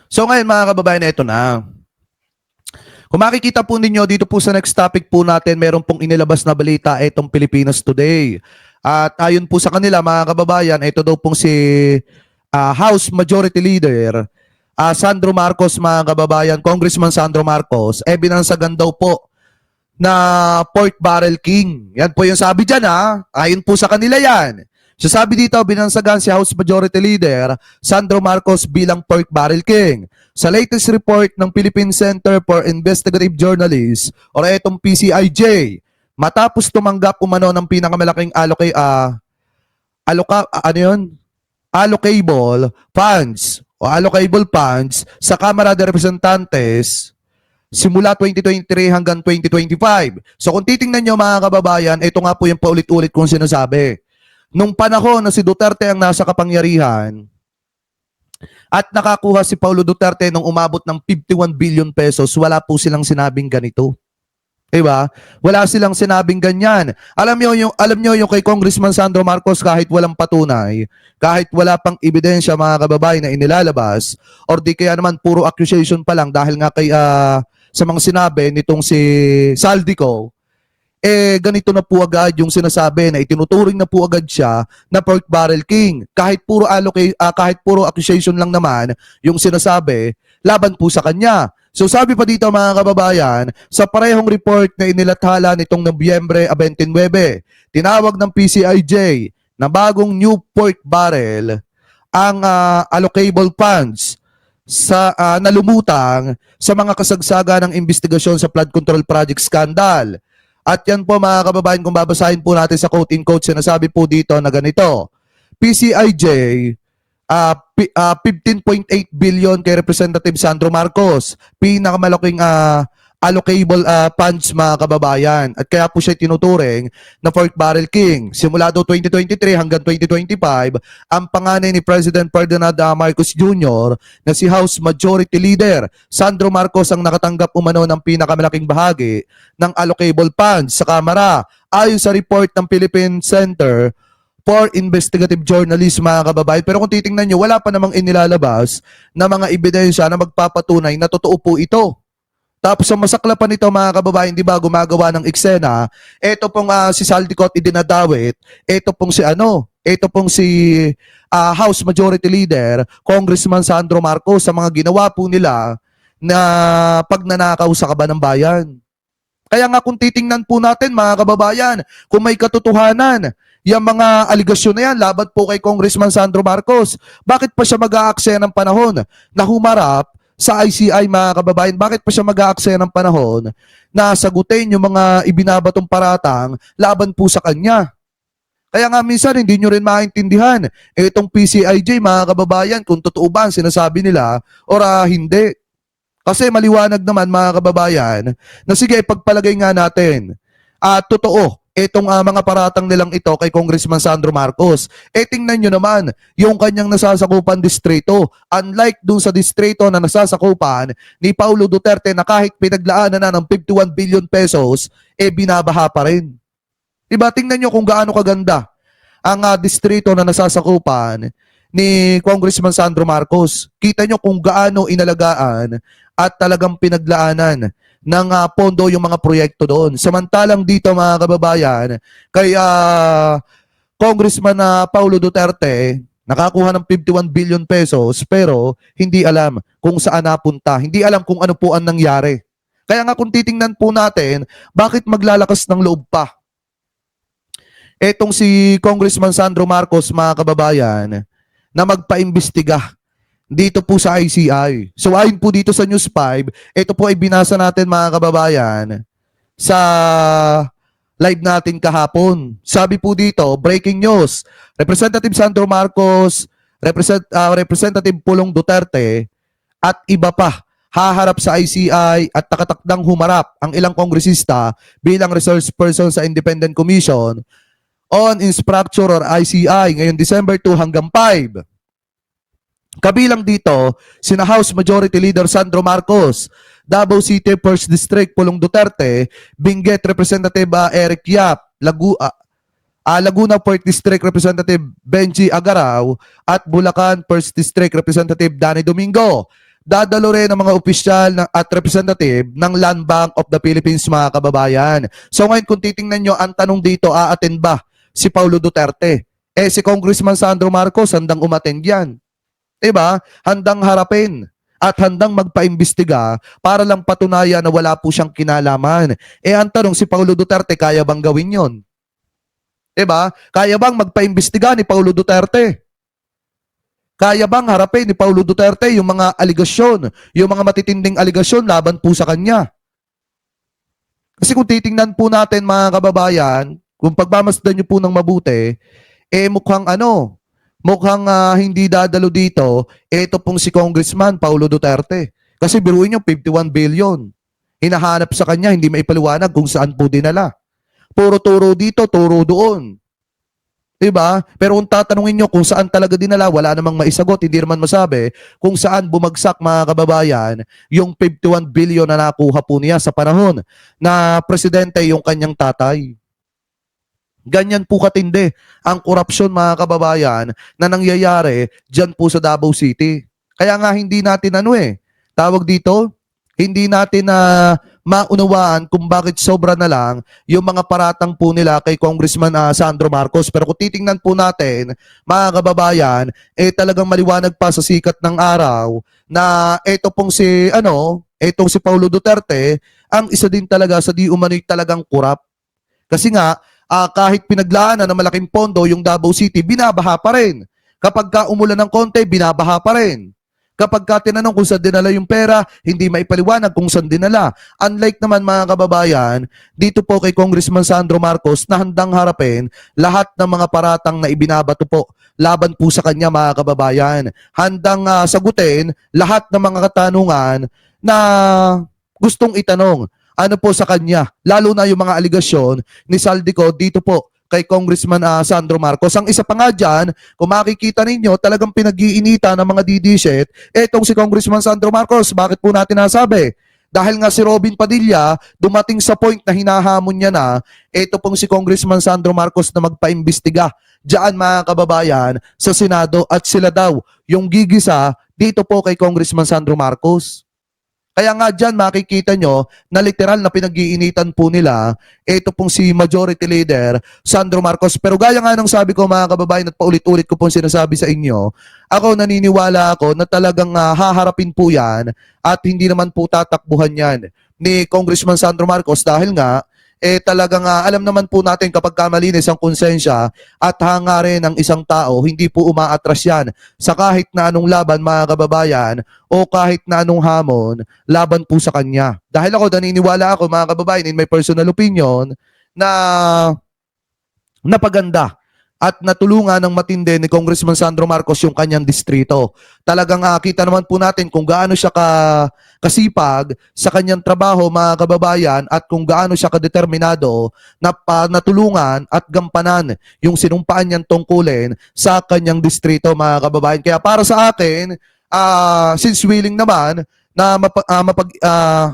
So ngayon mga kababayan, ito na. Kung makikita po ninyo dito po sa next topic po natin, meron pong inilabas na balita itong Pilipinas Today. At ayon po sa kanila mga kababayan, ito daw pong si House Majority Leader Sandro Marcos mga kababayan, Congressman Sandro Marcos, binansagan daw po na pork barrel king. Yan po yung sabi dyan ha. Ayon po sa kanila yan. So sabi dito, binansagan si House Majority Leader Sandro Marcos bilang pork barrel king. Sa latest report ng Philippine Center for Investigative Journalists o itong PCIJ, matapos tumanggap umano ng pinakamalaking allocable funds sa Kamara de Representantes simula 2023 hanggang 2025. So kung titingnan nyo mga kababayan, ito nga po yung paulit-ulit kong sinasabi. Nung panahon na si Duterte ang nasa kapangyarihan at nakakuha si Paulo Duterte nung umabot ng 51 billion pesos, wala po silang sinabing ganito. Diba? Wala silang sinabing ganyan. Alam nyo yung kay Congressman Sandro Marcos, kahit walang patunay, kahit wala pang ebidensya mga kababayan na inilalabas, or di kaya naman puro accusation pa lang dahil nga kay sa mga sinabi nitong si Saldico, ganito na po agad yung sinasabi na itinuturing na po agad siya na pork barrel king. Kahit puro accusation lang naman yung sinasabi, laban po sa kanya. So sabi pa dito mga kababayan, sa parehong report na inilathala nitong Nobyembre 29, tinawag ng PCIJ na bagong new pork barrel ang allocable funds sa nalumutang sa mga kasagsagan ng investigasyon sa flood control project scandal. At yan po mga kababayan, kung babasahin po natin sa quote-in-quote, sinasabi po dito na ganito, PCIJ, 15.8 billion kay Representative Sandro Marcos, pinakamalaking allocable funds mga kababayan. At kaya po siya tinuturing na pork barrel king. Simula do 2023 hanggang 2025, ang panganay ni President Ferdinand Marcos Jr. na si House Majority Leader Sandro Marcos ang nakatanggap umano ng pinakamalaking bahagi ng allocable funds sa Kamara. Ayon sa report ng Philippine Center for Investigative Journalism mga kababayan. Pero kung titingnan nyo, wala pa namang inilalabas na mga ebidensya na magpapatunay na totoo po ito. Tapos ang masaklapan nito mga kababayan, di ba, gumagawa ng eksena, ito pong si Saldico idinadawit, ito pong si House Majority Leader, Congressman Sandro Marcos, sa mga ginawa po nila na pagnanakaw sa kaban ng bayan. Kaya nga kung titingnan po natin mga kababayan, kung may katotohanan, yung mga aligasyon na yan, laban po kay Congressman Sandro Marcos, bakit pa siya mag-aaksaya ng panahon na humarap sa ICI mga kababayan? Bakit pa siya mag-aaksaya ng panahon na sagutin yung mga ibinabatong paratang laban po sa kanya? Kaya nga minsan hindi nyo rin maintindihan itong PCIJ mga kababayan kung totoo ba ang sinasabi nila o hindi. Kasi maliwanag naman mga kababayan na sige, pagpalagay nga natin, totoo itong mga paratang nilang ito kay Congressman Sandro Marcos. Tingnan nyo naman yung kanyang nasasakupan distrito. Unlike dun sa distrito na nasasakupan ni Paulo Duterte na kahit pinaglaanan na ng 51 billion pesos, binabaha pa rin. Diba? Tingnan nyo kung gaano kaganda ang distrito na nasasakupan ni Congressman Sandro Marcos. Kita nyo kung gaano inalagaan at talagang pinaglaanan ng pondo yung mga proyekto doon. Samantalang dito mga kababayan, kay Congressman Paulo Duterte, nakakuha ng 51 billion pesos pero hindi alam kung saan napunta. Hindi alam kung ano po ang nangyari. Kaya nga kung titingnan po natin, bakit maglalakas ng loob pa etong si Congressman Sandro Marcos mga kababayan na magpaimbestiga dito po sa ICI. So ayon po dito sa News 5, ito po ay binasa natin mga kababayan sa live natin kahapon. Sabi po dito, breaking news, Representative Sandro Marcos, Representative Pulong Duterte at iba pa haharap sa ICI at nakatakdang humarap ang ilang kongresista bilang resource person sa Independent Commission on Infrastructure or ICI ngayong December 2 hanggang 5. Kabilang dito, sina House Majority Leader Sandro Marcos, Davao City 1st District Pulong Duterte, Benguet Representative Eric Yap, Laguna 4th District Representative Benji Agaraw, at Bulacan 1st District Representative Danny Domingo. dadalo rin ang mga opisyal at representative ng Land Bank of the Philippines, mga kababayan. So ngayon kung titingnan nyo, ang tanong dito, aattend ba si Paulo Duterte? Si Congressman Sandro Marcos, handang umattend yan. Diba? Handang harapin at handang magpaimbestiga para lang patunayan na wala po siyang kinalaman. Ang tanong, si Paulo Duterte, kaya bang gawin yon? Diba? Kaya bang magpaimbestiga ni Paulo Duterte? Kaya bang harapin ni Paulo Duterte yung mga aligasyon, yung mga matitinding aligasyon laban po sa kanya? Kasi kung titingnan po natin, mga kababayan, kung pagmamasdan nyo po ng mabuti, mukhang hindi dadalo dito, ito pong si Congressman Paulo Duterte. Kasi biruin nyo, 51 billion. Hinahanap sa kanya, hindi maipaliwanag kung saan po dinala. Puro turo dito, turo doon. Diba? Pero kung tatanungin nyo kung saan talaga dinala, wala namang maisagot, hindi naman masabi kung saan bumagsak, mga kababayan, yung 51 billion na nakuha po niya sa panahon na presidente yung kanyang tatay. Ganyan po katindi ang korupsyon, mga kababayan, na nangyayari dyan po sa Davao City. Kaya nga hindi natin tawag dito, hindi natin maunawaan kung bakit sobra na lang yung mga paratang po nila kay Congressman Sandro Marcos. Pero kung titingnan po natin, mga kababayan, talagang maliwanag pa sa sikat ng araw na itong si Paulo Duterte, ang isa din talaga sa di umano'y talagang kurap. Kasi nga, kahit pinaglaanan ng malaking pondo yung Davao City, binabaha pa rin. Kapag ka umulan ng konti, binabaha pa rin. Kapag ka tinanong kung saan dinala yung pera, hindi maipaliwanag kung saan dinala. Unlike naman, mga kababayan, dito po kay Congressman Sandro Marcos na handang harapin lahat ng mga paratang na ibinabato po laban po sa kanya, mga kababayan. Handang sagutin lahat ng mga katanungan na gustong itanong ano po sa kanya, lalo na yung mga aligasyon ni Saldico dito po kay Congressman Sandro Marcos. Ang isa pa nga dyan, kung makikita ninyo, talagang pinag-iinita ng mga didiset, etong si Congressman Sandro Marcos. Bakit po natin nasabi? Dahil nga si Robin Padilla, dumating sa point na hinahamon niya na, eto pong si Congressman Sandro Marcos na magpaimbestiga dyan, mga kababayan, sa Senado, at sila daw yung gigisa dito po kay Congressman Sandro Marcos. Kaya nga dyan makikita nyo na literal na pinag-iinitan po nila ito pong si Majority Leader Sandro Marcos. Pero gaya nga ng sabi ko, mga kababayan, at paulit-ulit ko pong sinasabi sa inyo, ako naniniwala ako na talagang haharapin po yan at hindi naman po tatakbuhan yan ni Congressman Sandro Marcos dahil nga talagang alam naman po natin kapag kamalinis ang konsensya at hangarin ng isang tao, hindi po umaatras yan sa kahit na anong laban, mga kababayan, o kahit na anong hamon laban po sa kanya. Dahil ako, naniniwala ako, mga kababayan, in my personal opinion, na napaganda at natulungan ng matindi ni Congressman Sandro Marcos yung kanyang distrito. Talagang kita naman po natin kung gaano siya kasipag sa kanyang trabaho, mga kababayan, at kung gaano siya kadeterminado na natulungan at gampanan yung sinumpaan niyang tungkulin sa kanyang distrito, mga kababayan. Kaya para sa akin, since willing naman na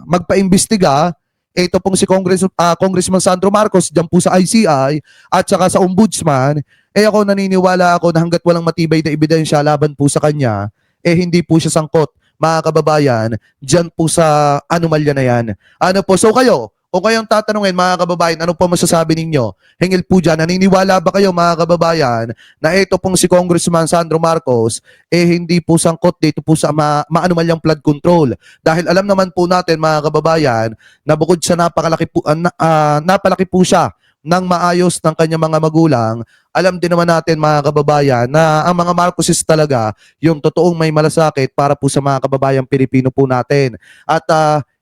magpaimbestiga, ito pong si Congressman Sandro Marcos dyan po sa ICI at saka sa Ombudsman, ako naniniwala ako na hanggat walang matibay na ebidensya laban po sa kanya, hindi po siya sangkot, mga kababayan, dyan po sa anomalya na yan. Ano po, so kayo, kung kayong tatanungin, mga kababayan, ano po masasabi ninyo? Hingil po dyan, naniniwala ba kayo, mga kababayan, na ito pong si Congressman Sandro Marcos, hindi po sangkot dito po sa maanomalyang flood control? Dahil alam naman po natin, mga kababayan, na bukod sa napalaki po siya ng maayos ng kanyang mga magulang, alam din naman natin, mga kababayan, na ang mga Marcoses talaga, yung totoong may malasakit para po sa mga kababayang Pilipino po natin. At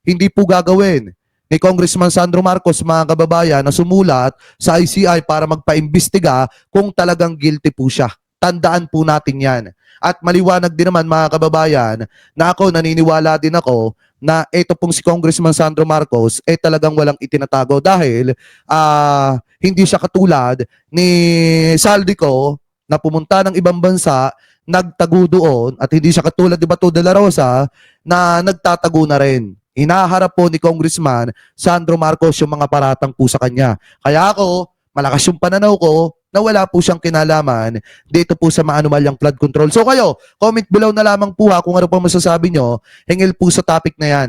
hindi po gagawin ni Congressman Sandro Marcos, mga kababayan, na sumulat sa ICI para magpaimbestiga kung talagang guilty po siya. Tandaan po natin yan. At maliwanag din naman, mga kababayan, na ako, naniniwala din ako na ito pong si Congressman Sandro Marcos talagang walang itinatago dahil hindi siya katulad ni Saldico na pumunta ng ibang bansa, nagtago doon, at hindi siya katulad ni Bato de la Rosa na nagtatago na rin. Hinaharap po ni Congressman Sandro Marcos yung mga paratang po sa kanya. Kaya ako, malakas yung pananaw ko na wala po siyang kinalaman dito po sa maanumalyang flood control. So kayo, comment below na lamang po ha kung ano pa masasabi nyo hingil po sa topic na yan.